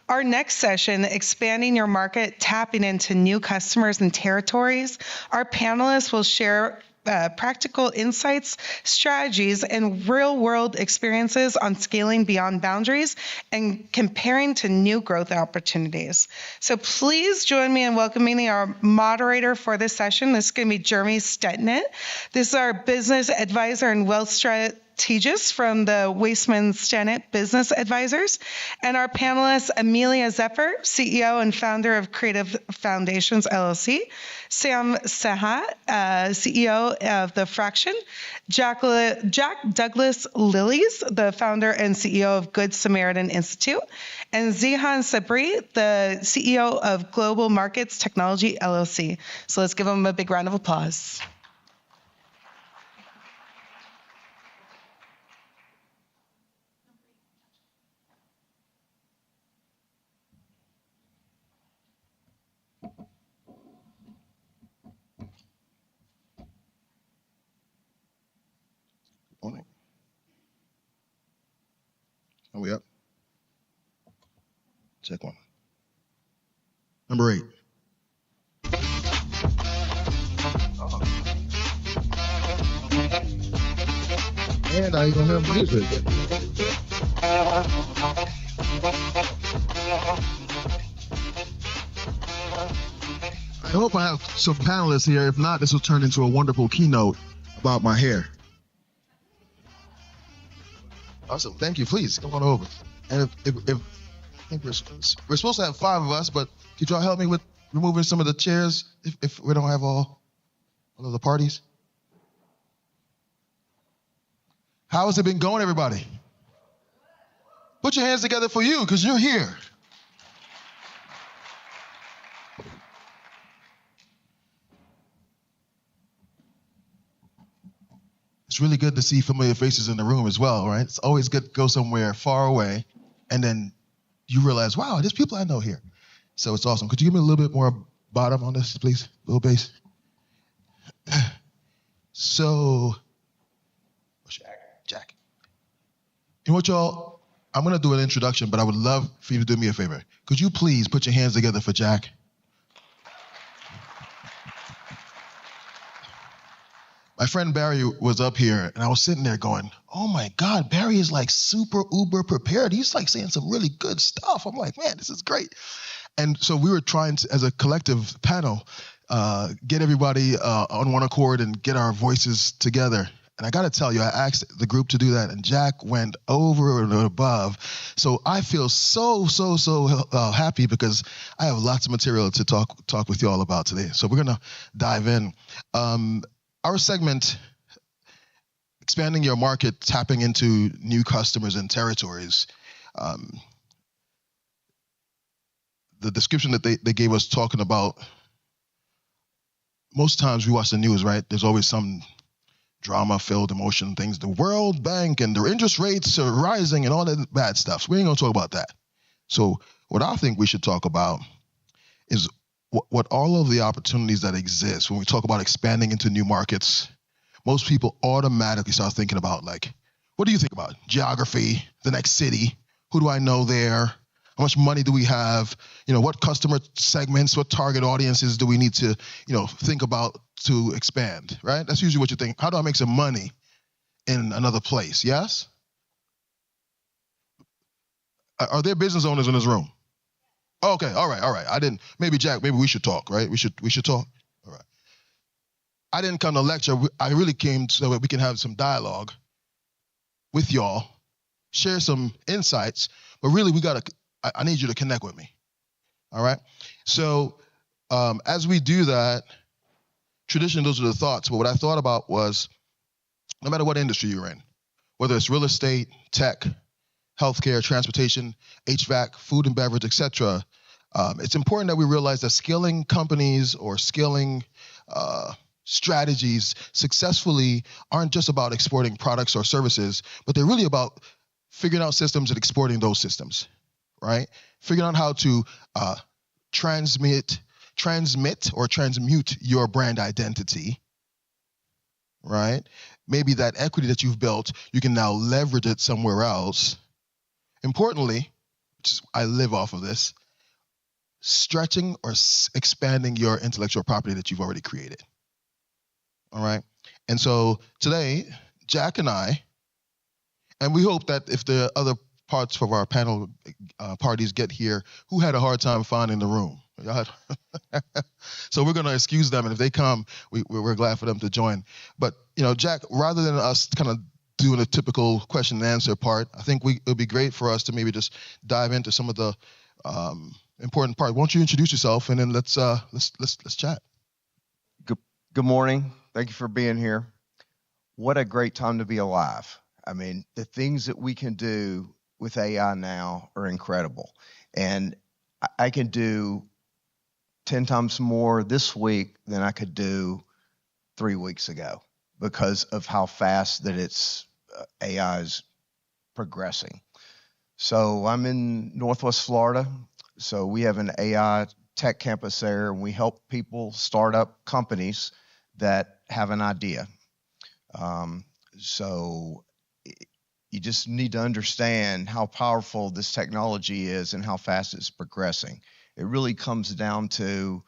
Our next session, Expanding Your Market, Tapping into New Customers and Territories, our panelists will share practical insights, strategies, and real-world experiences on scaling beyond boundaries and comparing to new growth opportunities. So please join me in welcoming our moderator for this session. This is going to be Jeremy Stennett. This is our business advisor and wealth strategist from the WasemeStennett Business Advisors, and our panelists, Amelia Zephyr, CEO and founder of Creative Foundations, LLC, Sam Sahat, CEO of The Fraction, Jack Douglas Lillies, the founder and CEO of Good Samaritan Institute, and Zihan Sabri, the CEO of Global Markets Technology, LLC. So let's give them a big round of applause. Morning. Are we up? Check one. Number 8. Oh. And I even have music. I hope I have some panelists here. If not, this will turn into a wonderful keynote about my hair. Awesome. Thank you. Please come on over. And if I think we're supposed to have 5 of us, but could y'all help me with removing some of the chairs if we don't have all of the parties? How has it been going, everybody? Put your hands together for you, because you're here. It's really good to see familiar faces in the room as well, right? It's always good to go somewhere far away, and then you realize, wow, there's people I know here. So it's awesome. Could you give me a little bit more bottom on this, please? A little bass. So, Jack. You know what, y'all? I'm going to do an introduction, but I would love for you to do me a favor. Could you please put your hands together for Jack? My friend Barry was up here, and I was sitting there going, oh my God, Barry is like super uber prepared. He's like saying some really good stuff. I'm like, man, this is great. And so we were trying to, as a collective panel, get everybody on one accord and get our voices together. And I got to tell you, I asked the group to do that, and Jack went over and above. So I feel so happy because I have lots of material to talk with you all about today. So we're going to dive in. Our segment, Expanding Your Market, Tapping into New Customers and Territories. The description that they gave us talking about, most times we watch the news, right? There's always some drama-filled emotion things. The World Bank and their interest rates are rising and all that bad stuff. So we ain't going to talk about that. So what I think we should talk about is what all of the opportunities that exist when we talk about expanding into new markets. Most people automatically start thinking about, like, what do you think about? Geography, the next city, who do I know there? How much money do we have? You know, what customer segments, what target audiences do we need to, think about to expand, right? That's usually what you think. How do I make some money in another place? Yes? Are there business owners in this room? Okay, all right. Maybe Jack, maybe we should talk, right? We should talk. All right. I didn't come to lecture. I really came so that we can have some dialogue with y'all, share some insights, but really I need you to connect with me. All right? So as we do that, traditionally those are the thoughts, but what I thought about was, no matter what industry you're in, whether it's real estate, tech, healthcare, transportation, HVAC, food and beverage, etc. It's important that we realize that scaling companies or scaling strategies successfully aren't just about exporting products or services, but they're really about figuring out systems and exporting those systems, right? Figuring out how to transmit or transmute your brand identity, right? Maybe that equity that you've built, you can now leverage it somewhere else. Importantly, which is I live off of this, stretching or expanding your intellectual property that you've already created. All right. And so today, Jack and I, and we hope that if the other parts of our panel parties get here, who had a hard time finding the room? So we're going to excuse them, and if they come, we're glad for them to join. But Jack, rather than us kind of doing a typical question and answer part, I think it would be great for us to maybe just dive into some of the important part. Why don't you introduce yourself, and then let's chat. Good morning. Thank you for being here. What a great time to be alive. I mean, the things that we can do with AI now are incredible. And I can do 10 times more this week than I could do 3 weeks ago because of how fast that AI is progressing. So I'm in Northwest Florida. So we have an AI tech campus there, and we help people start up companies that have an idea. So you just need to understand how powerful this technology is and how fast it's progressing. It really comes down to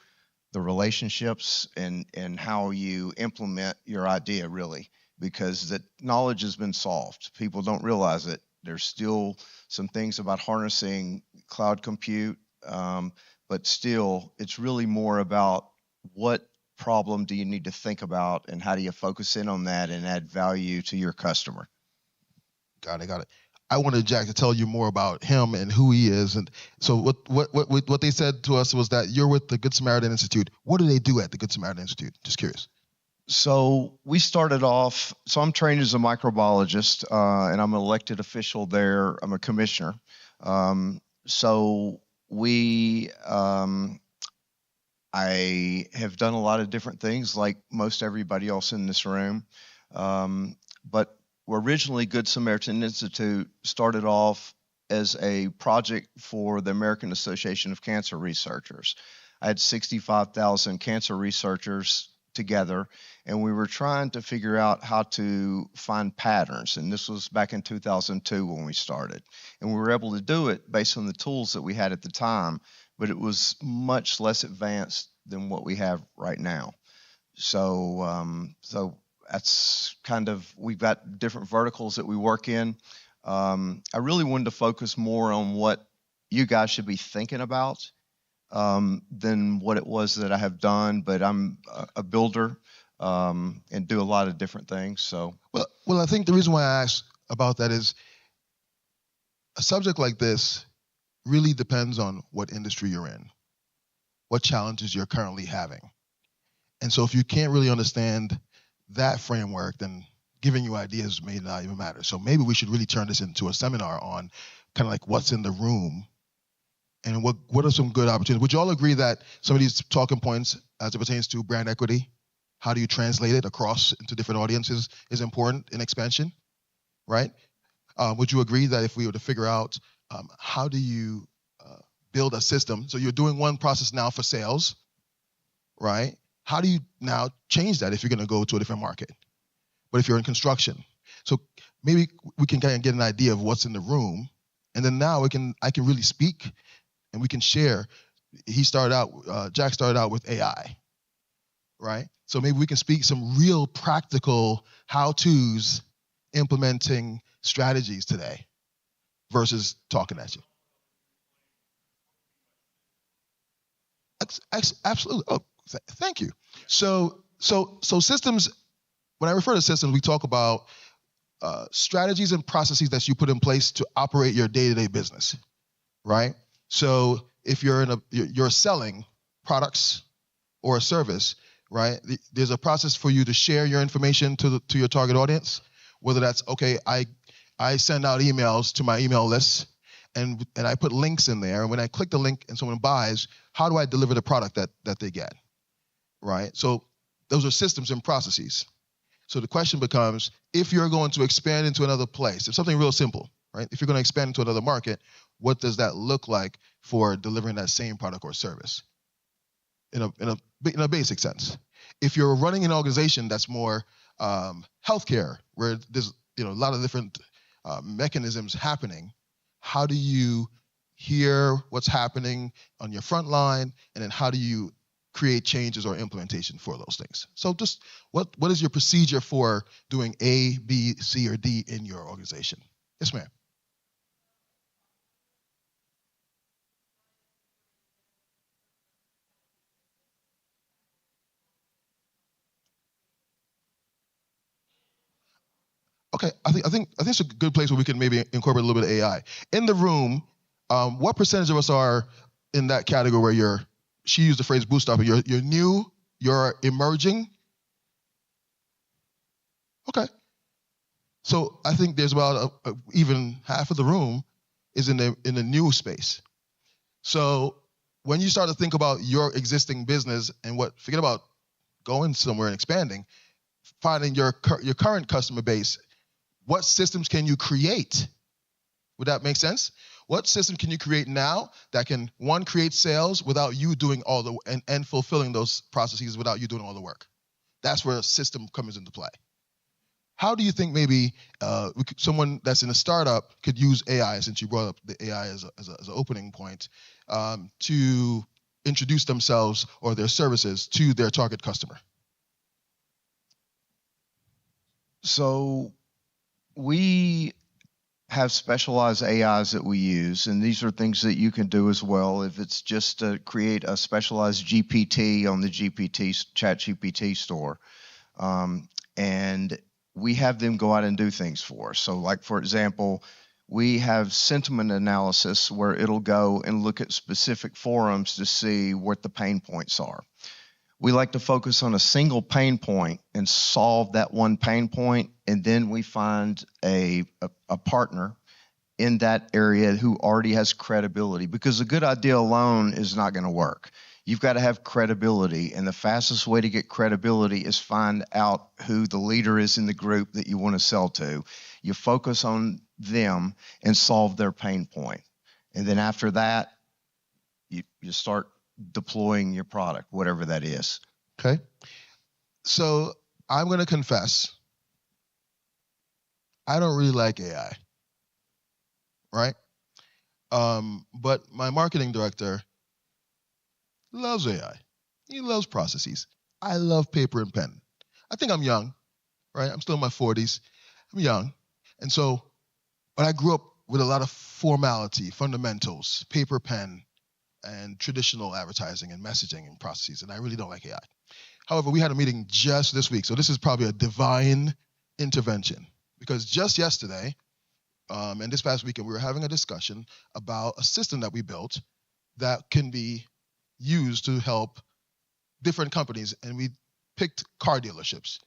the relationships and how you implement your idea, really, because the knowledge has been solved. People don't realize it. There's still some things about harnessing cloud compute, but still, it's really more about what problem do you need to think about and how do you focus in on that and add value to your customer. Got it. I wanted Jack to tell you more about him and who he is. And so what they said to us was that you're with the Good Samaritan Institute. What do they do at the Good Samaritan Institute? Just curious. So we started off, I'm trained as a microbiologist, and I'm an elected official there. I'm a commissioner. I have done a lot of different things like most everybody else in this room. But originally Good Samaritan Institute started off as a project for the American Association of Cancer Researchers. I had 65,000 cancer researchers together, and we were trying to figure out how to find patterns. And this was back in 2002 when we started. And we were able to do it based on the tools that we had at the time, but it was much less advanced than what we have right now. So that's kind of, we've got different verticals that we work in. I really wanted to focus more on what you guys should be thinking about than what it was that I have done, but I'm a builder and do a lot of different things. So well, I think the reason why I asked about that is a subject like this really depends on what industry you're in, what challenges you're currently having. And so if you can't really understand that framework, then giving you ideas may not even matter. So maybe we should really turn this into a seminar on kind of like what's in the room and what are some good opportunities. Would you all agree that some of these talking points as it pertains to brand equity, how do you translate it across into different audiences, is important in expansion, right? Would you agree that if we were to figure out how do you build a system, so you're doing one process now for sales, right? How do you now change that if you're going to go to a different market? But if you're in construction, so maybe we can kind of get an idea of what's in the room, and then now I can really speak, and we can share. Jack started out with AI, right? So maybe we can speak some real practical how-tos implementing strategies today versus talking at you. Absolutely. Oh, thank you. So systems, when I refer to systems, we talk about strategies and processes that you put in place to operate your day-to-day business, right? So if you're selling products or a service, right? There's a process for you to share your information to your target audience, whether that's, okay, I send out emails to my email list, and I put links in there, and when I click the link and someone buys, how do I deliver the product that they get, right? So those are systems and processes. So the question becomes, if you're going to expand into another place, it's something real simple, right? If you're going to expand into another market, what does that look like for delivering that same product or service in a basic sense? If you're running an organization that's more healthcare, where there's a lot of different mechanisms happening, how do you hear what's happening on your front line, and then how do you create changes or implementation for those things. So just what is your procedure for doing A, B, C, or D in your organization? Yes, ma'am. Okay, I think it's a good place where we can maybe incorporate a little bit of AI. In the room, what percentage of us are in that category where she used the phrase bootstrapping, you're new, you're emerging? Okay. So I think there's about even half of the room is in the new space. So when you start to think about your existing business and forget about going somewhere and expanding, finding your current customer base, what systems can you create? Would that make sense? What system can you create now that can, one, create sales without you doing all the, and fulfilling those processes without you doing all the work? That's where a system comes into play. How do you think maybe someone that's in a startup could use AI, since you brought up the AI as an opening point, to introduce themselves or their services to their target customer? So we have specialized AIs that we use, and these are things that you can do as well. If it's just to create a specialized GPT on the ChatGPT store, and we have them go out and do things for us. So like, for example, we have sentiment analysis where it'll go and look at specific forums to see what the pain points are. We like to focus on a single pain point and solve that one pain point, and then we find a partner in that area who already has credibility, because a good idea alone is not going to work. You've got to have credibility, and the fastest way to get credibility is find out who the leader is in the group that you want to sell to. You focus on them and solve their pain point. And then after that, you start deploying your product, whatever that is. Okay. So I'm going to confess, I don't really like AI, right? But my marketing director loves AI. He loves processes. I love paper and pen. I think I'm young, right? I'm still in my 40s. I'm young. And so, but I grew up with a lot of formality, fundamentals, paper, pen, and traditional advertising and messaging and processes, and I really don't like AI. However, we had a meeting just this week, so this is probably a divine intervention, because just yesterday and this past weekend, we were having a discussion about a system that we built that can be used to help different companies, and we picked car dealerships.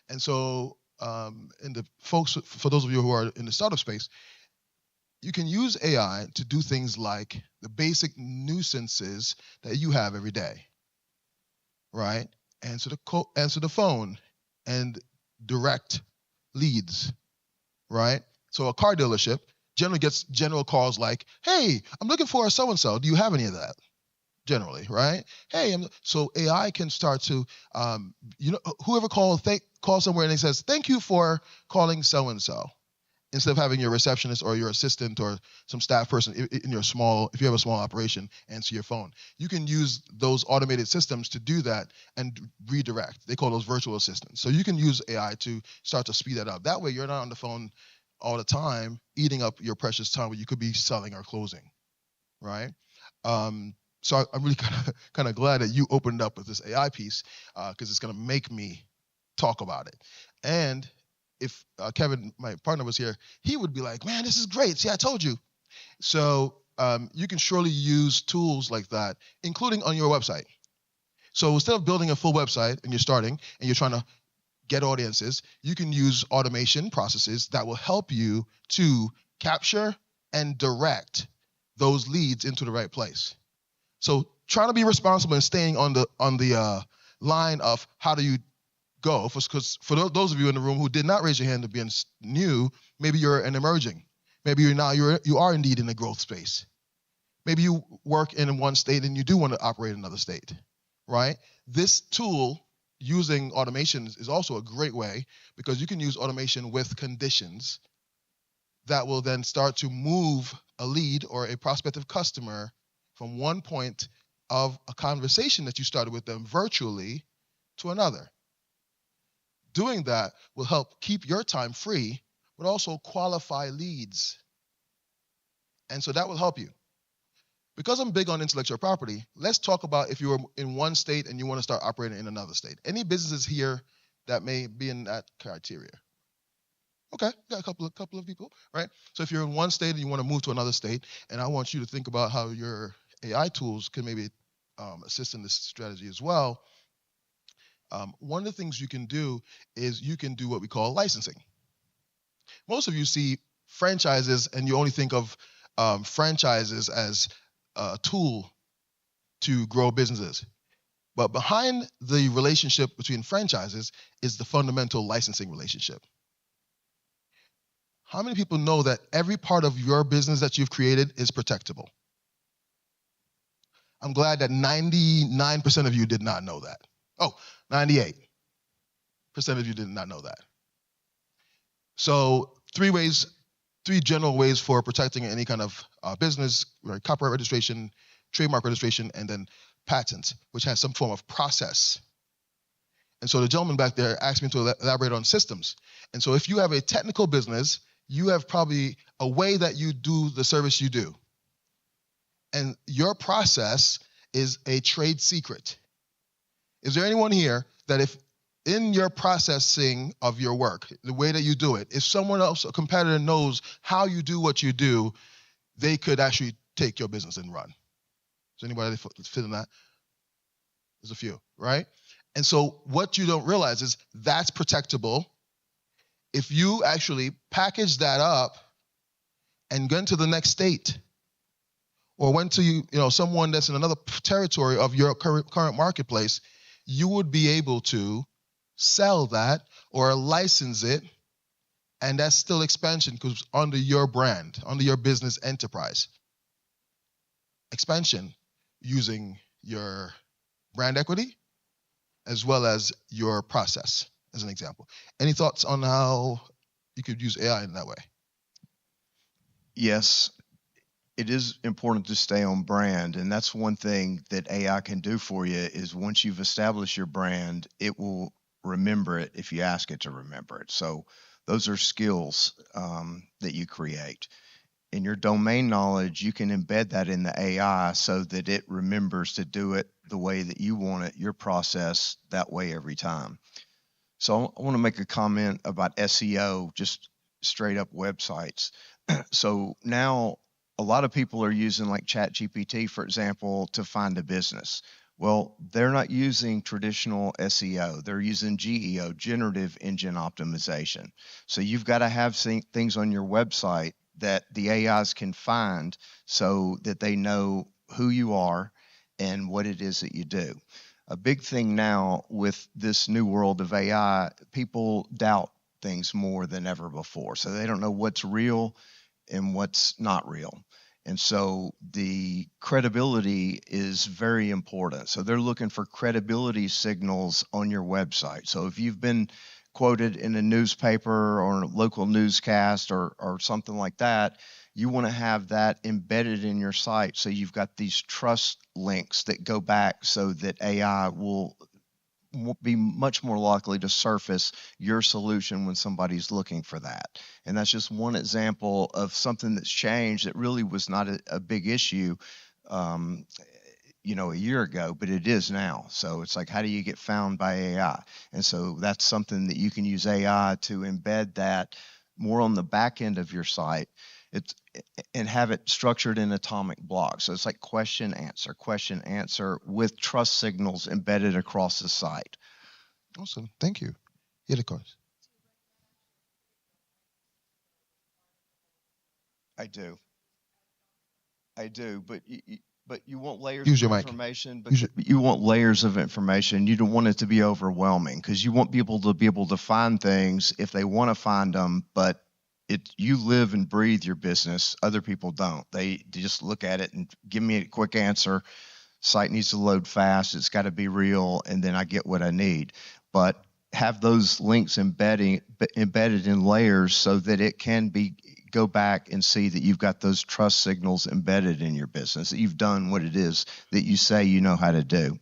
And so, in the folks, for those of you who are in the startup space, you can use AI to do things like the basic nuisances that you have every day, right? Answer the phone and direct leads, right? So a car dealership generally gets general calls like, "Hey, I'm looking for a so-and-so. Do you have any of that?" Generally, right? Hey, so AI can start to, whoever calls somewhere and it says, "Thank you for calling so-and-so," instead of having your receptionist or your assistant or some staff person if you have a small operation, answer your phone. You can use those automated systems to do that and redirect. They call those virtual assistants. So you can use AI to start to speed that up. That way you're not on the phone all the time, eating up your precious time where you could be selling or closing, right? So I'm really kind of glad that you opened up with this AI piece, because it's going to make me talk about it. And if Kevin, my partner, was here, he would be like, "Man, this is great. See, I told you." So you can surely use tools like that, including on your website. So instead of building a full website and you're starting and you're trying to get audiences, you can use automation processes that will help you to capture and direct those leads into the right place. So trying to be responsible and staying on the line of how do you go, because for those of you in the room who did not raise your hand to being new, maybe you're an emerging. Maybe you are indeed in the growth space. Maybe you work in one state and you do want to operate in another state, right? This tool using automation is also a great way, because you can use automation with conditions that will then start to move a lead or a prospective customer from one point of a conversation that you started with them virtually to another. Doing that will help keep your time free, but also qualify leads. And so that will help you. Because I'm big on intellectual property, let's talk about if you were in one state and you want to start operating in another state. Any businesses here that may be in that criteria? Okay, got a couple of people, right? So if you're in one state and you want to move to another state, and I want you to think about how your AI tools can maybe assist in this strategy as well. One of the things you can do is you can do what we call licensing. Most of you see franchises and you only think of franchises as a tool to grow businesses. But behind the relationship between franchises is the fundamental licensing relationship. How many people know that every part of your business that you've created is protectable? I'm glad that 99% of you did not know that. Oh, 98% of you did not know that. So three general ways for protecting any kind of business, right? Copyright registration, trademark registration, and then patents, which has some form of process. And so the gentleman back there asked me to elaborate on systems. And so if you have a technical business, you have probably a way that you do the service you do. And your process is a trade secret. Is there anyone here that if in your processing of your work, the way that you do it, if someone else, a competitor, knows how you do what you do, they could actually take your business and run? Is anybody fit in that? There's a few, right? And so what you don't realize is that's protectable. If you actually package that up and go into the next state, or went to someone that's in another territory of your current marketplace, you would be able to sell that or license it, and that's still expansion because under your brand, under your business enterprise. Expansion using your brand equity as well as your process, as an example. Any thoughts on how you could use AI in that way? Yes, it is important to stay on brand, and that's one thing that AI can do for you is once you've established your brand, it will remember it if you ask it to remember it. So those are skills that you create. In your domain knowledge, you can embed that in the AI so that it remembers to do it the way that you want it, your process, that way every time. So I want to make a comment about SEO, just straight up websites. So now a lot of people are using like ChatGPT, for example, to find a business. Well, they're not using traditional SEO. They're using GEO, generative engine optimization. So you've got to have things on your website that the AIs can find so that they know who you are and what it is that you do. A big thing now with this new world of AI, people doubt things more than ever before. So they don't know what's real and what's not real. And so the credibility is very important. So they're looking for credibility signals on your website. So if you've been quoted in a newspaper or a local newscast or something like that, you want to have that embedded in your site. So you've got these trust links that go back so that AI will be much more likely to surface your solution when somebody's looking for that. And that's just one example of something that's changed that really was not a big issue, a year ago, but it is now. So it's like, how do you get found by AI? And so that's something that you can use AI to embed that more on the back end of your site. And have it structured in atomic blocks. So it's like question, answer with trust signals embedded across the site. Awesome. Thank you. Yeah, of course. I do. But you want layers Use of your mic. information. But you want layers of information. You don't want it to be overwhelming because you want people to be able to find things if they want to find them, but you live and breathe your business. Other people don't. They just look at it and give me a quick answer. Site needs to load fast. It's got to be real, and then I get what I need. But have those links embedded in layers so that it can be go back and see that you've got those trust signals embedded in your business, that you've done what it is that you say you know how to do.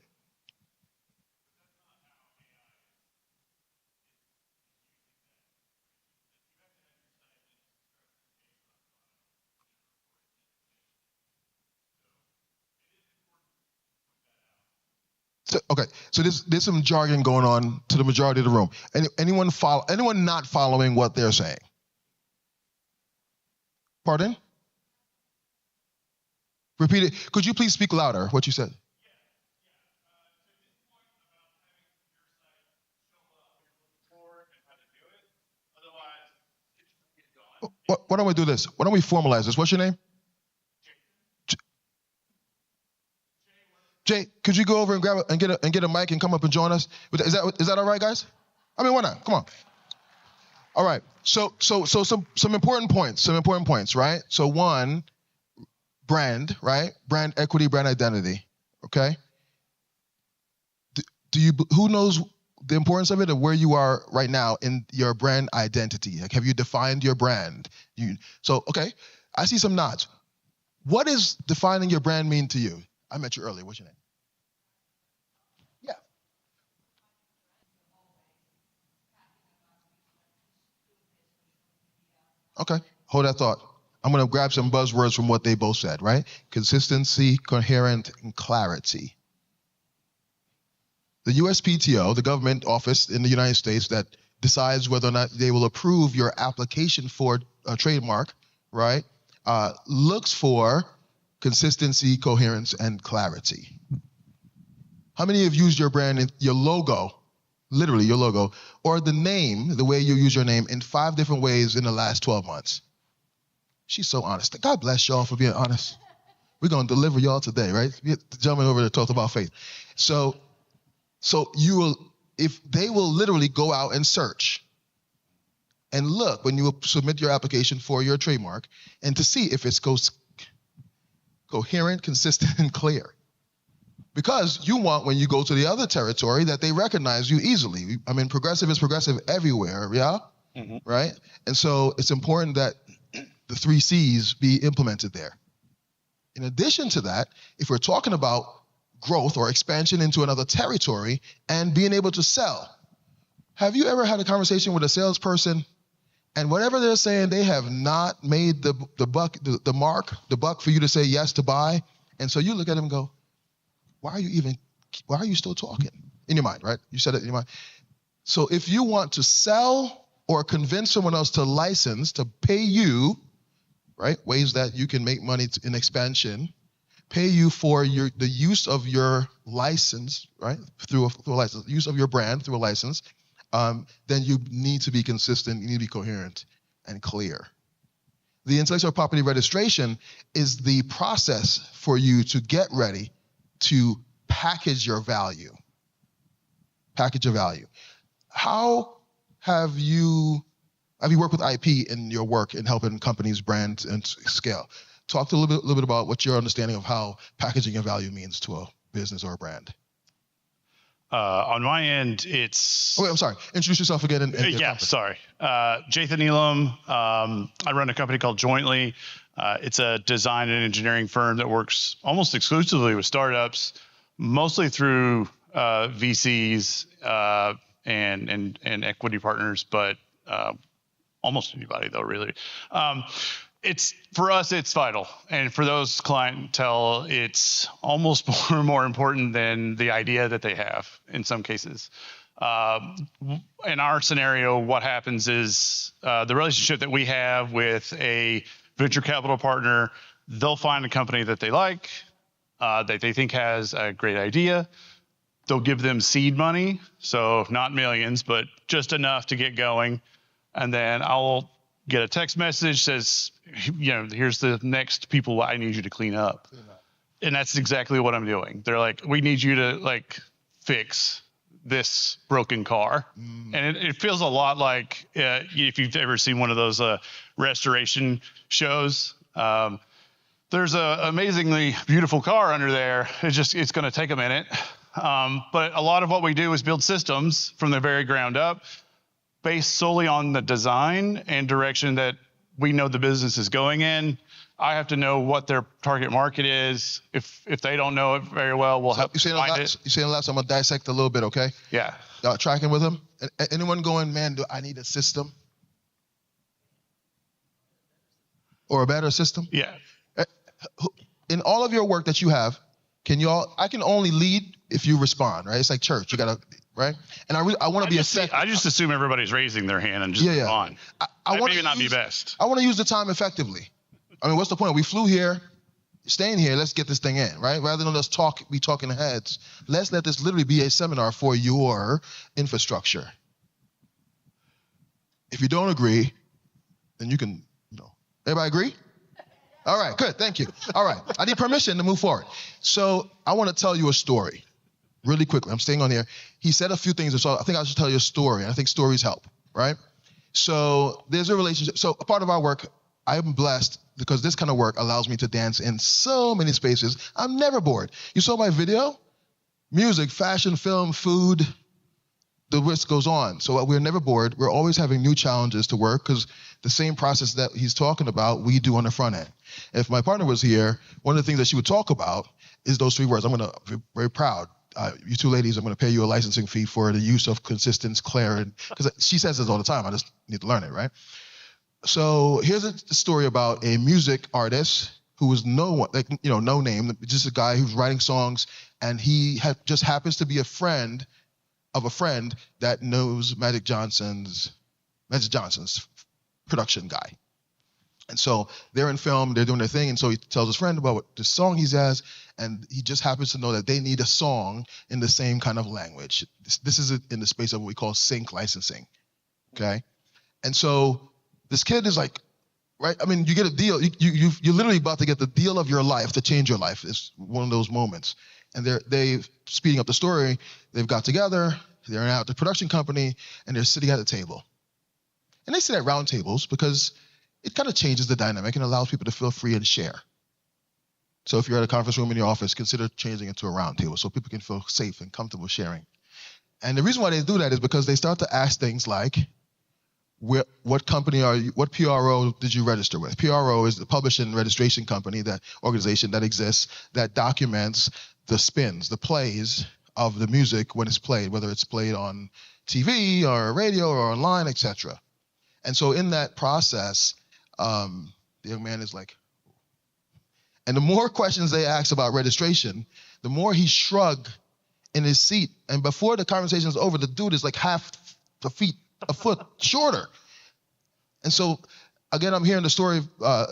So there's some jargon going on to the majority of the room. Anyone not following what they're saying? Pardon? Repeat it. Could you please speak louder, what you said? Why don't we do this? Why don't we formalize this? What's your name? Jay, could you go over and grab and get a mic and come up and join us? Is that all right, guys? I mean, why not? Come on. All right. So some important points. Some important points, right? So one, brand, right? Brand equity, brand identity. Okay. Who knows the importance of it, and where you are right now in your brand identity? Like, have you defined your brand? Okay. I see some nods. What does defining your brand mean to you? I met you earlier. What's your name? Yeah. Okay. Hold that thought. I'm going to grab some buzzwords from what they both said, right? Consistency, coherent, and clarity. The USPTO, the government office in the United States that decides whether or not they will approve your application for a trademark, right, looks for consistency, coherence, and clarity. How many have used your brand, your logo, literally your logo, or the name, the way you use your name, in 5 different ways in the last 12 months? She's so honest. God bless y'all for being honest. We're going to deliver y'all today, right? The gentleman over there talked about faith. So you will, if they will literally go out and search and look when you submit your application for your trademark, and to see if it's coherent, consistent, and clear. Because you want, when you go to the other territory, that they recognize you easily. I mean, progressive is progressive everywhere, yeah? Mm-hmm. Right? And so it's important that the 3 C's be implemented there. In addition to that, if we're talking about growth or expansion into another territory and being able to sell, have you ever had a conversation with a salesperson and whatever they're saying, they have not made the buck for you to say yes to buy? And so you look at them and go, why are you still talking? In your mind, right? You said it in your mind. So if you want to sell or convince someone else to license, to pay you, right? Ways that you can make money in expansion, pay you for the use of your license, right? Through a license, use of your brand through a license, then you need to be consistent, you need to be coherent and clear. The intellectual property registration is the process for you to get ready to package your value. Package your value. How have you worked with IP in your work in helping companies brand and scale? Talk a little bit about what your understanding of how packaging your value means to a business or a brand. On my end, it's... Oh, wait, I'm sorry. Introduce yourself again. Sorry. Jathan Elam. I run a company called Jointly. It's a design and engineering firm that works almost exclusively with startups, mostly through VCs and equity partners, but almost anybody though, really. For us, it's vital. And for those clientele, it's almost more important than the idea that they have in some cases. In our scenario, what happens is the relationship that we have with a venture capital partner, they'll find a company that they like, that they think has a great idea. They'll give them seed money, so not millions, but just enough to get going. And then I'll get a text message says, here's the next people I need you to clean up. And that's exactly what I'm doing. They're like, we need you to fix this broken car. And it feels a lot like if you've ever seen one of those restoration shows, there's a amazingly beautiful car under there. It's going to take a minute. But a lot of what we do is build systems from the very ground up, based solely on the design and direction that we know the business is going in. I have to know what their target market is. If they don't know it very well, we'll help find it. You're saying a lot, so I'm gonna dissect a little bit, okay? Yeah. Tracking with them. Anyone going, man? Do I need a system or a better system? Yeah. In all of your work that you have, I can only lead if you respond, right? It's like church. You gotta, right? And I want to be effective. I just assume everybody's raising their hand and just move on. I want maybe not be best. I want to use the time effectively. I mean, what's the point? We flew here, staying here. Let's get this thing in, right? Rather than us be talking heads. Let's let this literally be a seminar for your infrastructure. If you don't agree, then you can, everybody agree? All right, good, thank you. All right, I need permission to move forward. So I want to tell you a story really quickly. I'm staying on here. He said a few things, so I think I should tell you a story. I think stories help, right? So there's a relationship. So a part of our work, I'm blessed because this kind of work allows me to dance in so many spaces. I'm never bored. You saw my video? Music, fashion, film, food, the list goes on. So we're never bored. We're always having new challenges to work because the same process that he's talking about, we do on the front end. If my partner was here, one of the things that she would talk about is those three words. I'm going to be very proud. You two ladies, I'm going to pay you a licensing fee for the use of consistent, clarity, because she says this all the time. I just need to learn it, right? So here's a story about a music artist who was no name, just a guy who's writing songs, and he just happens to be a friend of a friend that knows Magic Johnson's production guy. And so they're in film, they're doing their thing, and so he tells his friend about what the song he has, and he just happens to know that they need a song in the same kind of language. This is in the space of what we call sync licensing, okay? And so this kid is like, right? I mean, you get a deal. You're literally about to get the deal of your life to change your life. It's one of those moments. And they speeding up the story, they've got together, they're out the production company, and they're sitting at a table. And they sit at round tables because it kind of changes the dynamic and allows people to feel free and share. So if you're at a conference room in your office, consider changing it to a round table so people can feel safe and comfortable sharing. And the reason why they do that is because they start to ask things like, what company are you, what PRO did you register with? PRO is the publishing registration company, that organization that exists that documents the spins, the plays of the music when it's played, whether it's played on TV or radio or online, etc. And so in that process, the young man is like, and the more questions they ask about registration, the more he shrugged in his seat. And before the conversation is over, the dude is like a foot shorter. And so, again, I'm hearing the story of,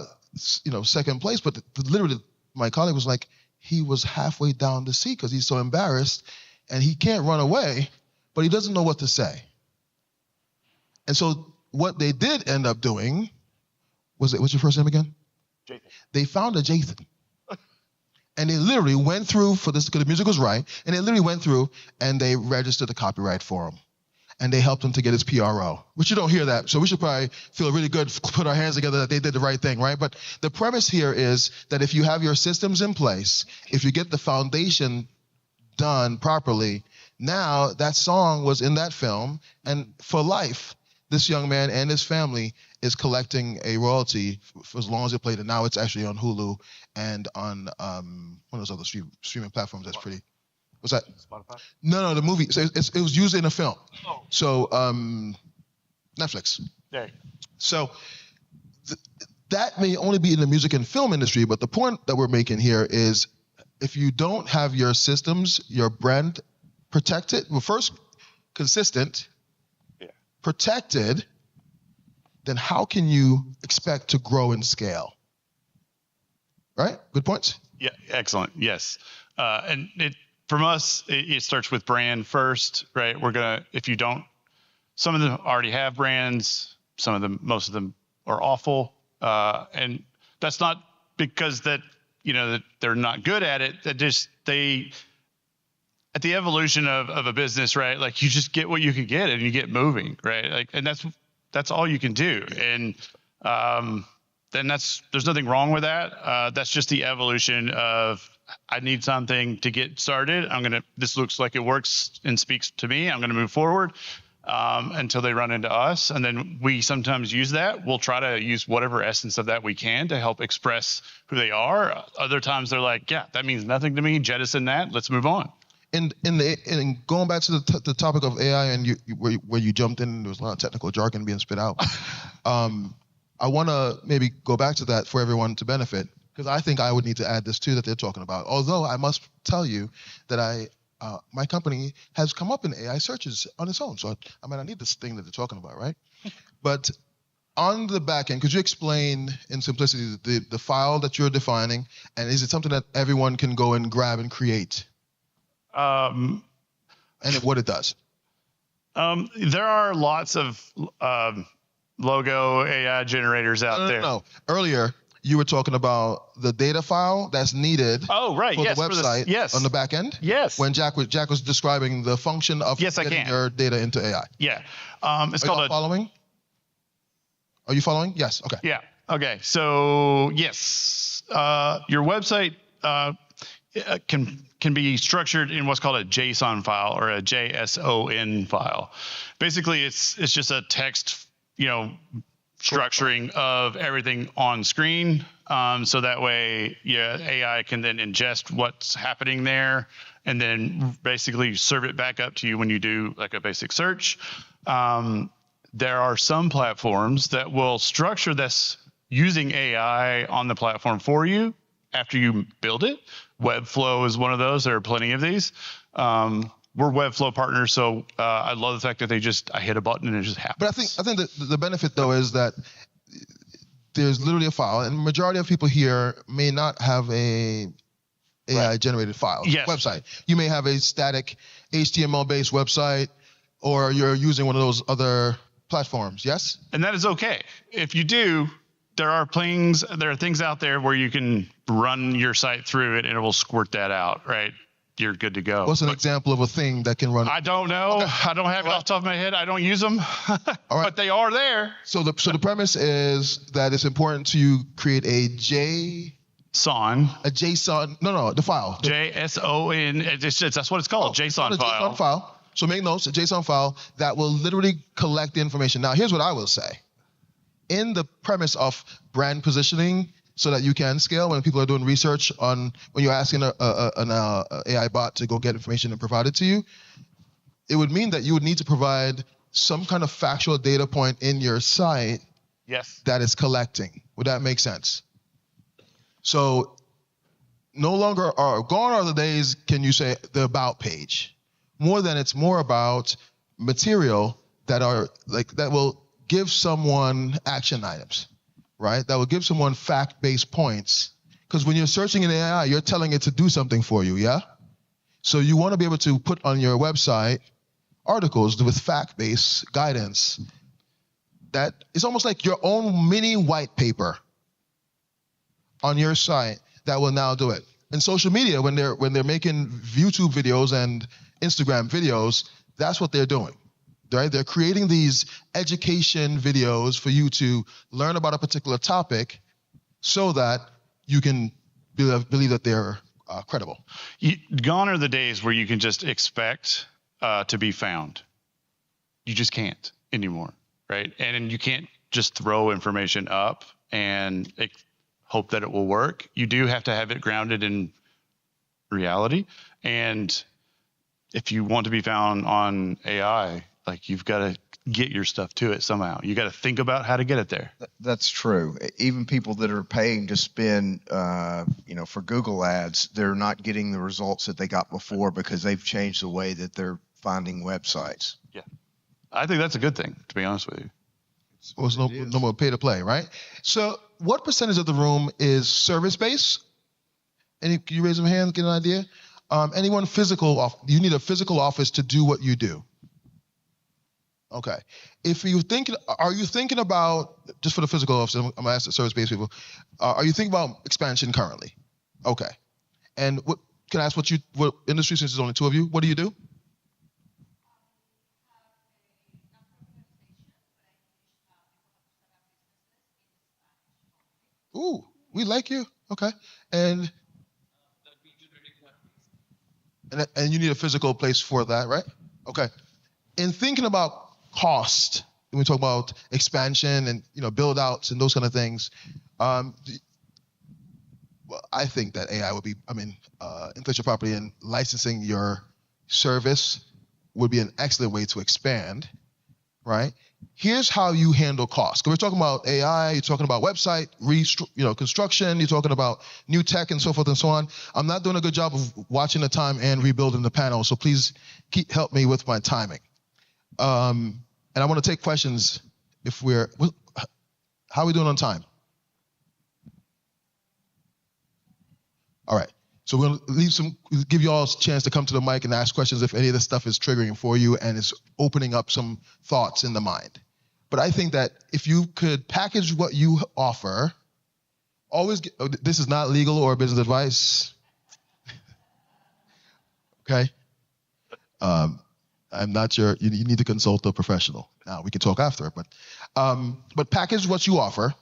second place, but literally my colleague was like, he was halfway down the seat because he's so embarrassed and he can't run away, but he doesn't know what to say. And so what they did end up doing, what's your first name again? Jathan. They found a Jathan. And they literally went through for this, because the music was right, and they literally went through and they registered the copyright for him. And they helped him to get his PRO, which you don't hear that. So we should probably feel really good, put our hands together that they did the right thing, right? But the premise here is that if you have your systems in place, if you get the foundation done properly, now that song was in that film, and for life, this young man and his family is collecting a royalty for as long as they played it. Now it's actually on Hulu and on one of those other streaming platforms that's pretty. What's that? Spotify? No, the movie. So it was used in a film. Oh. So Netflix. There. So that may only be in the music and film industry, but the point that we're making here is if you don't have your systems, your brand protected, well, first, consistent, protected, then how can you expect to grow and scale? Right? Good points? Yeah, excellent. Yes. And from us, it starts with brand first, right? Some of them already have brands, most of them are awful. And that's not because that they're not good at it. That just, at the evolution of a business, right? Like you just get what you can get and you get moving, right? Like, and that's all you can do. And, then there's nothing wrong with that. That's just the evolution of, I need something to get started. This looks like it works and speaks to me. I'm going to move forward. until they run into us. And then we sometimes use that. We'll try to use whatever essence of that we can to help express who they are. Other times they're like, yeah, that means nothing to me. Jettison that. Let's move on. In going back to the topic of AI and where you jumped in, there was a lot of technical jargon being spit out. I want to maybe go back to that for everyone to benefit, because I think I would need to add this too that they're talking about. Although I must tell you that my company has come up in AI searches on its own, so I might not need this thing that they're talking about, right? But on the back end, could you explain in simplicity the file that you're defining, and is it something that everyone can go and grab and create? And what it does? There are lots of logo AI generators out there. No. Earlier, you were talking about the data file that's needed for the website on the back end? Yes. When Jack was describing the function of getting your data into AI. Yeah. Following? Are you following? Yes. Okay. Yeah. Okay. So, yes. Your website can be structured in what's called a JSON file or a JSON file. Basically, it's just a text, structuring of everything on screen. So that way, AI can then ingest what's happening there and then basically serve it back up to you when you do like a basic search. There are some platforms that will structure this using AI on the platform for you after you build it. Webflow is one of those. There are plenty of these. We're Webflow partners, so I love the fact that I hit a button and it just happens. But I think the benefit though is that there's literally a file, and the majority of people here may not have a AI generated file website. You may have a static HTML based website, or you're using one of those other platforms. Yes, and that is okay. If you do, there are things out there where you can run your site through it and it will squirt that out, right? You're good to go. What's an example of a thing that can run? I don't know. Okay. I don't have it off the top of my head. I don't use them, but they are there. So the premise is that it's important to create a JSON. The file. JSON. That's what it's called. JSON file. JSON file. So make notes. A JSON file that will literally collect the information. Now, here's what I will say. In the premise of brand positioning, so that you can scale when people are doing research when you're asking an AI bot to go get information and provide it to you, it would mean that you would need to provide some kind of factual data point in your site that is collecting. Would that make sense? So gone are the days, can you say, the about page. It's more about material that will give someone action items. Right? That will give someone fact-based points. Because when you're searching in AI, you're telling it to do something for you, yeah? So you want to be able to put on your website articles with fact-based guidance. That is almost like your own mini white paper on your site that will now do it. In social media, when they're making YouTube videos and Instagram videos, that's what they're doing. Right? They're creating these education videos for you to learn about a particular topic so that you can believe that they're credible. Gone are the days where you can just expect to be found. You just can't anymore, right? And you can't just throw information up and hope that it will work. You do have to have it grounded in reality. And if you want to be found on AI, you've got to get your stuff to it somehow. You got to think about how to get it there. That's true. Even people that are paying to spend, for Google ads, they're not getting the results that they got before because they've changed the way that they're finding websites. Yeah. I think that's a good thing, to be honest with you. Well, it's no more pay to play, right? So what percentage of the room is service-based? Can you raise your hand, get an idea? Anyone physical? You need a physical office to do what you do. Okay. Are you thinking about, just for the physical office, I'm gonna ask the service-based people, are you thinking about expansion currently? Okay. And can I ask what industry, since there's only two of you, what do you do? Ooh, we like you. Okay. And you need a physical place for that, right? Okay. In thinking about cost, when we talk about expansion and build outs and those kind of things, well, I think that AI would be, intellectual property and licensing your service would be an excellent way to expand, right? Here's how you handle costs. Because we're talking about AI, you're talking about website, construction, you're talking about new tech and so forth and so on. I'm not doing a good job of watching the time and rebuilding the panel, so please help me with my timing. And I want to take questions how are we doing on time? All right. So we're going to give you all a chance to come to the mic and ask questions if any of this stuff is triggering for you and is opening up some thoughts in the mind. But I think that if you could package what you offer, this is not legal or business advice. Okay. I'm not sure. You need to consult a professional. Now we can talk after, but package what you offer.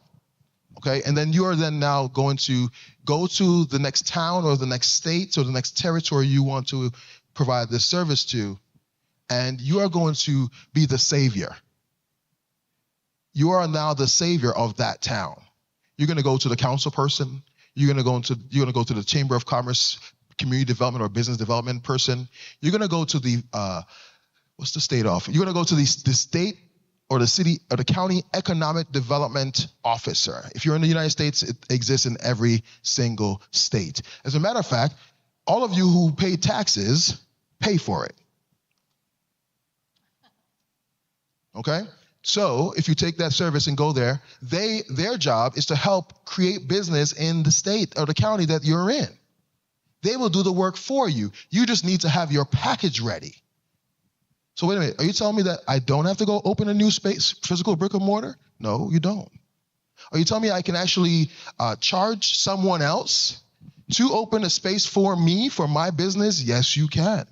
Okay, and then you are now going to go to the next town or the next state or the next territory you want to provide this service to, and you are going to be the savior. You are now the savior of that town. You're going to go to the council person. You're going to go to the Chamber of Commerce, community development or business development person. You're going to go to the what's the state office? You're going to go to the state or the city or the county economic development officer. If you're in the United States, it exists in every single state. As a matter of fact, all of you who pay taxes pay for it. Okay? So if you take that service and go there, their job is to help create business in the state or the county that you're in. They will do the work for you. You just need to have your package ready. So wait a minute, are you telling me that I don't have to go open a new space, physical brick and mortar? No, you don't. Are you telling me I can actually charge someone else to open a space for me, for my business? Yes, you can.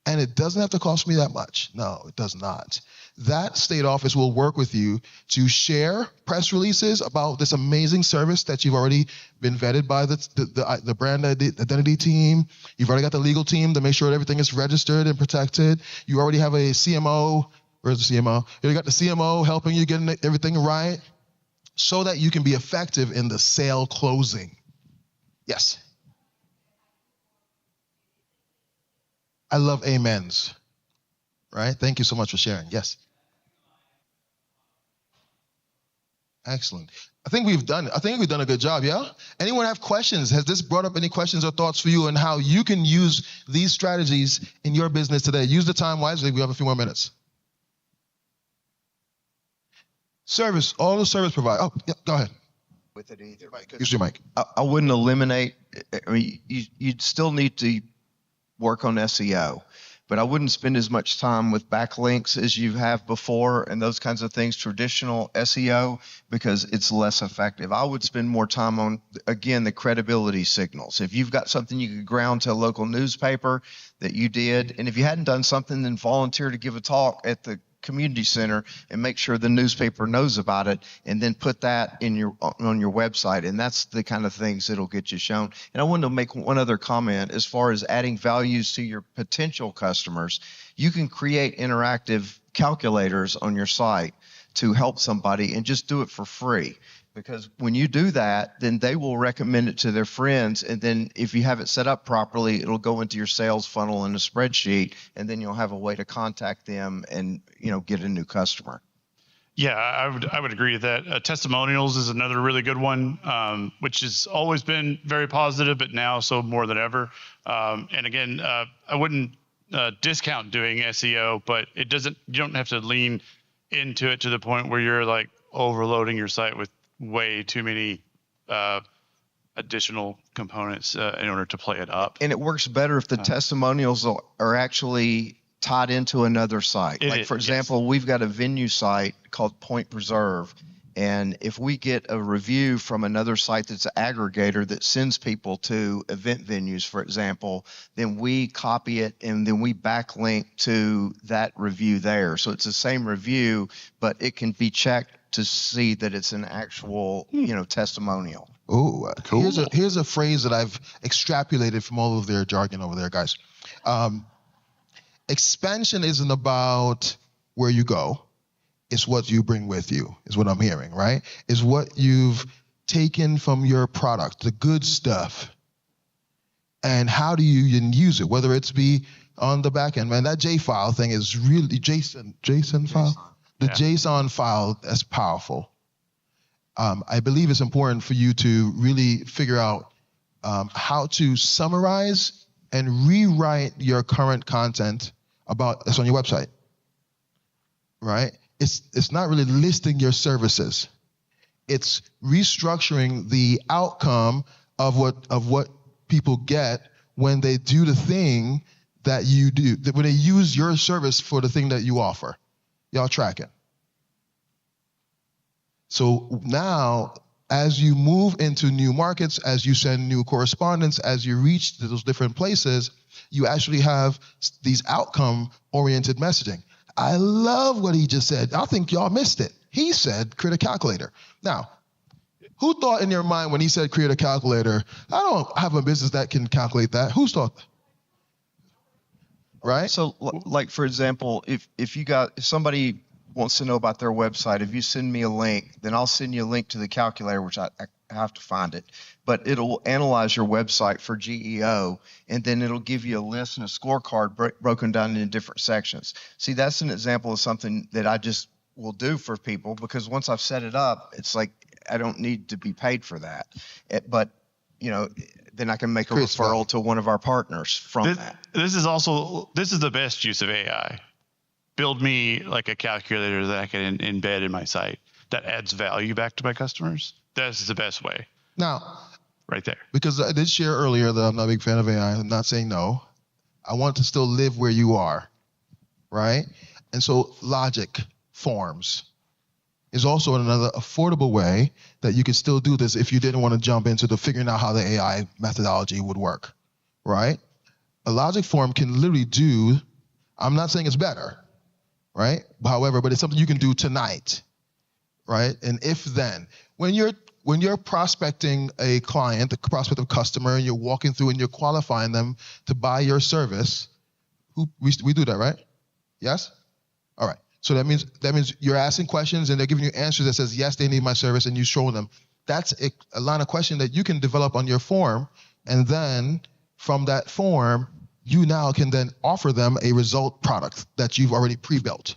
And it doesn't have to cost me that much. No, it does not. That state office will work with you to share press releases about this amazing service that you've already been vetted by the brand identity team. You've already got the legal team to make sure that everything is registered and protected. You already have a CMO. Where's the CMO? You got the CMO helping you getting everything right so that you can be effective in the sale closing. Yes. I love amens. Right? Thank you so much for sharing. Yes. Excellent. I think we've done a good job, yeah? Anyone have questions? Has this brought up any questions or thoughts for you on how you can use these strategies in your business today? Use the time wisely. We have a few more minutes. Service, all the service providers. Oh, yeah, go ahead. With it either. Use your mic. I wouldn't eliminate, you'd still need to work on SEO. But I wouldn't spend as much time with backlinks as you have before and those kinds of things, traditional SEO, because it's less effective. I would spend more time on, again, the credibility signals. If you've got something you could ground to a local newspaper that you did, and if you hadn't done something, then volunteer to give a talk at the community center and make sure the newspaper knows about it, and then put that on your website. And that's the kind of things that'll get you shown. And I wanted to make one other comment as far as adding values to your potential customers. You can create interactive calculators on your site to help somebody and just do it for free. Because when you do that, then they will recommend it to their friends. And then if you have it set up properly, it'll go into your sales funnel in a spreadsheet, and then you'll have a way to contact them and, get a new customer. Yeah, I would agree with that. Testimonials is another really good one, which has always been very positive, but now so more than ever. And again, I wouldn't discount doing SEO, but you don't have to lean into it to the point where you're like overloading your site with way too many additional components in order to play it up. And it works better if the testimonials are actually tied into another site. For example, we've got a venue site called Point Preserve. And if we get a review from another site that's an aggregator that sends people to event venues, for example, then we copy it and then we backlink to that review there. So it's the same review, but it can be checked to see that it's an actual, testimonial. Oh, cool. Here's a phrase that I've extrapolated from all of their jargon over there, guys. Expansion isn't about where you go. It's what you bring with you, is what I'm hearing, right? Is what you've taken from your product, the good stuff. And how do you even use it? Whether it's be on the back end, man, that JFile thing is really JSON file? The JSON file, that's powerful. I believe it's important for you to really figure out how to summarize and rewrite your current content that's on your website, right? It's not really listing your services. It's restructuring the outcome of what people get when they do the thing that you do, when they use your service for the thing that you offer. Y'all tracking? So now, as you move into new markets, as you send new correspondence, as you reach those different places, you actually have these outcome-oriented messaging. I love what he just said. I think y'all missed it. He said, create a calculator. Now, who thought in your mind when he said create a calculator, I don't have a business that can calculate that? Who's thought that? Right? So, like, for example, if somebody wants to know about their website, if you send me a link, then I'll send you a link to the calculator, which I have to find it. But it'll analyze your website for GEO, and then it'll give you a list and a scorecard broken down into different sections. See, that's an example of something that I just will do for people, because once I've set it up, it's like I don't need to be paid for that. But, then I can make a referral to one of our partners from that. This is the best use of AI. Build me like a calculator that I can embed in my site that adds value back to my customers. That's the best way. Now, right there. Because I did share earlier that I'm not a big fan of AI. I'm not saying no. I want to still live where you are, right? And so logic forms is also another affordable way that you could still do this if you didn't want to jump into the figuring out how the AI methodology would work, right? A logic form can literally do, I'm not saying it's better, right? However, but it's something you can do tonight, right? And if then, when you're prospecting a client, a prospective customer, and you're walking through and you're qualifying them to buy your service, we do that, right? Yes? All right. So that means you're asking questions and they're giving you answers that says, yes, they need my service, and you show them. That's a line of question that you can develop on your form, and then from that form, you now can then offer them a result product that you've already pre-built.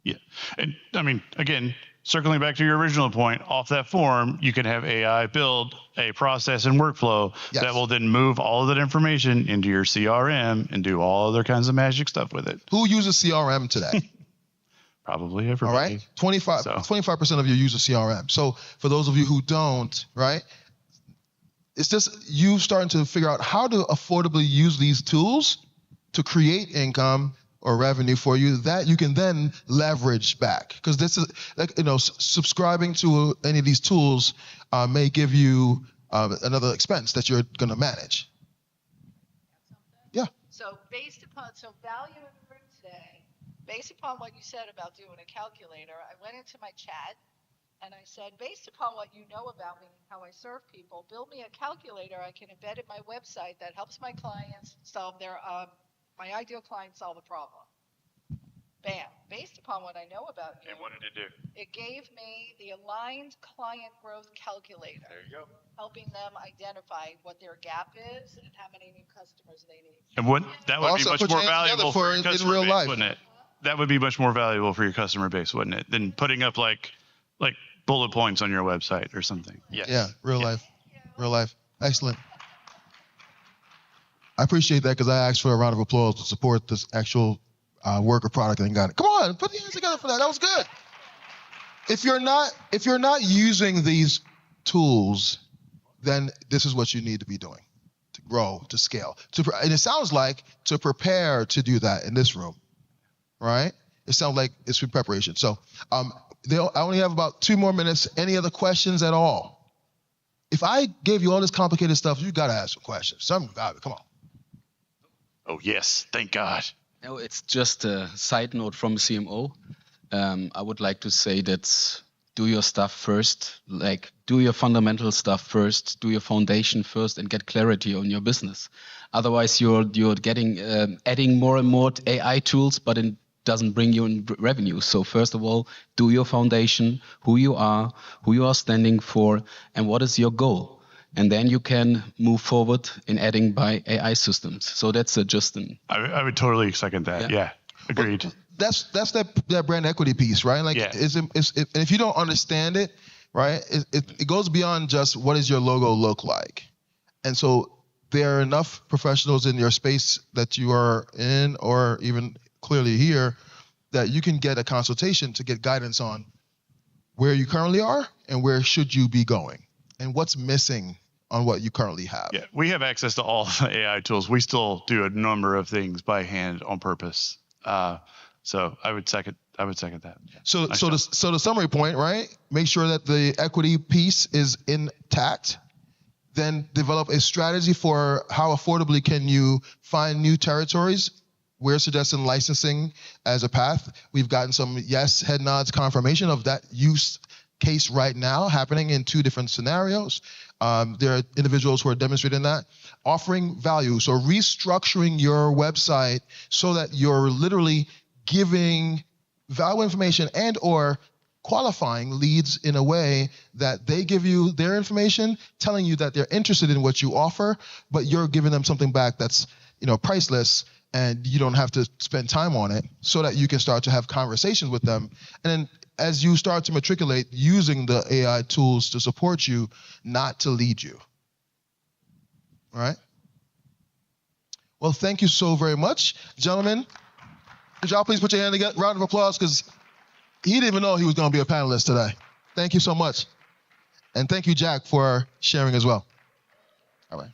Yeah. And I mean, again, circling back to your original point, off that form, you can have AI build a process and workflow that will then move all of that information into your CRM and do all other kinds of magic stuff with it. Who uses CRM today? Probably everybody. All right, 25% of you use a CRM. So for those of you who don't, right, it's just you starting to figure out how to affordably use these tools to create income or revenue for you that you can then leverage back. Because this is like, subscribing to any of these tools may give you another expense that you're going to manage. Yeah. So value in the room today, based upon what you said about doing a calculator, I went into my chat and I said, based upon what you know about me and how I serve people, build me a calculator I can embed in my website that helps my clients solve my ideal client solve a problem. Bam. Based upon what I know about you. And what did it do? It gave me the aligned client growth calculator. There you go. Helping them identify what their gap is and how many new customers they need. And that would be much more valuable for your customer base, wouldn't it? That would be much more valuable for your customer base, wouldn't it? Than putting up like bullet points on your website or something. Yes. Yeah, real life. Excellent. I appreciate that, because I asked for a round of applause to support this actual work or product and got it. Come on, put your hands together for that. That was good. If you're not using these tools, then this is what you need to be doing to grow, to scale. And it sounds like to prepare to do that in this room, right? It sounds like it's for preparation. So I only have about 2 more minutes. Any other questions at all? If I gave you all this complicated stuff, you got to ask some questions. Come on. Oh, yes. Thank God. No, it's just a side note from CMO. I would like to say that do your stuff first, do your fundamental stuff first, do your foundation first, and get clarity on your business. Otherwise, you're getting adding more and more AI tools, but in doesn't bring you in revenue. So first of all, do your foundation, who you are standing for, and what is your goal. And then you can move forward in adding by AI systems. So that's just an... I would totally second that. Yeah, agreed. Well, that's that brand equity piece, right? Like, and if you don't understand it, right, it goes beyond just what does your logo look like. And so there are enough professionals in your space that you are in, or even clearly here, that you can get a consultation to get guidance on where you currently are and where should you be going and what's missing on what you currently have. Yeah, we have access to all the AI tools. We still do a number of things by hand on purpose. So I would second that. So the summary point, right? Make sure that the equity piece is intact. Then develop a strategy for how affordably can you find new territories. We're suggesting licensing as a path. We've gotten some yes, head nods confirmation of that use case right now happening in 2 different scenarios. There are individuals who are demonstrating that. Offering value, so restructuring your website so that you're literally giving valuable information and or qualifying leads in a way that they give you their information, telling you that they're interested in what you offer, but you're giving them something back that's, priceless, and you don't have to spend time on it, so that you can start to have conversations with them. And then as you start to matriculate, using the AI tools to support you, not to lead you. All right? Well, thank you so very much. Gentlemen, could y'all please put your hand together? Round of applause, because he didn't even know he was going to be a panelist today. Thank you so much. And thank you, Jack, for sharing as well. All right.